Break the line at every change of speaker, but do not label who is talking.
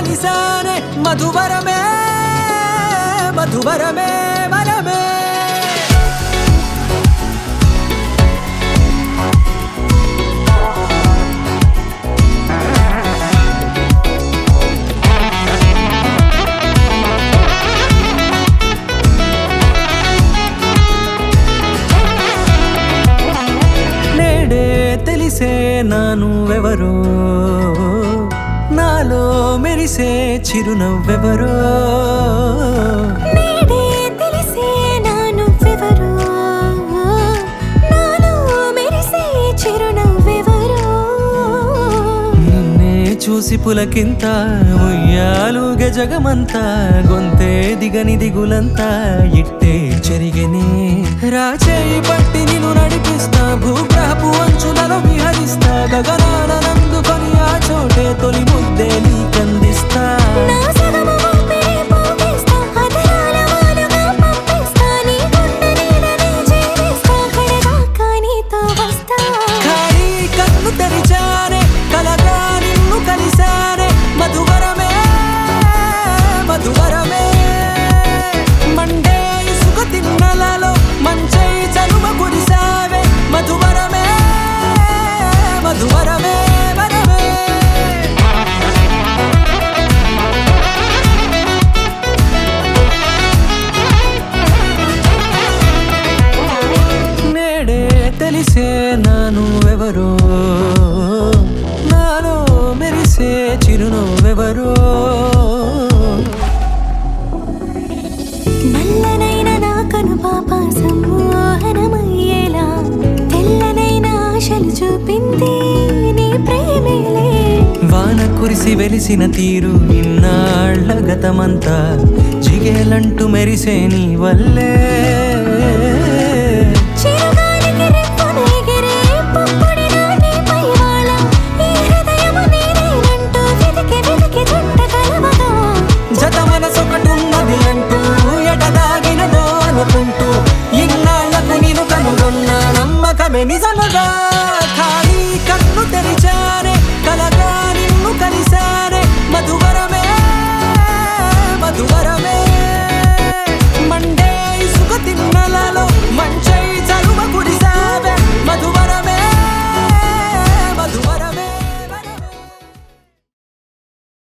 కలిసానే మధువరమే మధువరమే వరమే తెలిసే నానువెవరో నాలో మెరిసే చిరునవ్వెవరో
నేడే తెలిసే నానువెవరో నాలో మెరిసే చిరునవ్వెవరో
నిన్నే చూసి పులకింత ఉయ్యాలుగే జగమంతా గొంతే దిగని దిగులంతా ఇట్టే చెరిగనే రాచేయి పట్టి నిన్ను నడిపిస్తా భూగ్రహపు అంచులలో విహరిస్తా గగనాన నందుకొని ఆ చోటే తొలి ముద్దే నీకందిస్తా
నా సగము ఊపిరి పోగేస్తా అధరాల వాలుగా పంపిస్తా నీ గుండె నీడనే చేరిస్తా కడదాకా నీతో వస్తా
ఖాళీ కన్ను తెరిచానే కలగా నిన్ను కలిసానే మధువరమే మధువరమే మండే ఇసుక తిన్నలలో మంచై చలువ కురిసావే మధువరమే మధువరమే వరమే నేడే తెలిసే నానువెవరో నాలో మెరిసే చిరునవ్వెవరో
నల్లనైన నా కనుపాప సమ్మోహనమయ్యేలా తెల్లనైన ఆశలు చూపింది నీ ప్రేమేలే
వాన కురిసి వెలిసిన తీరు ఇన్నాళ్ల గతమంతా జిగేలంటూ మెరిసే నీ వల్లే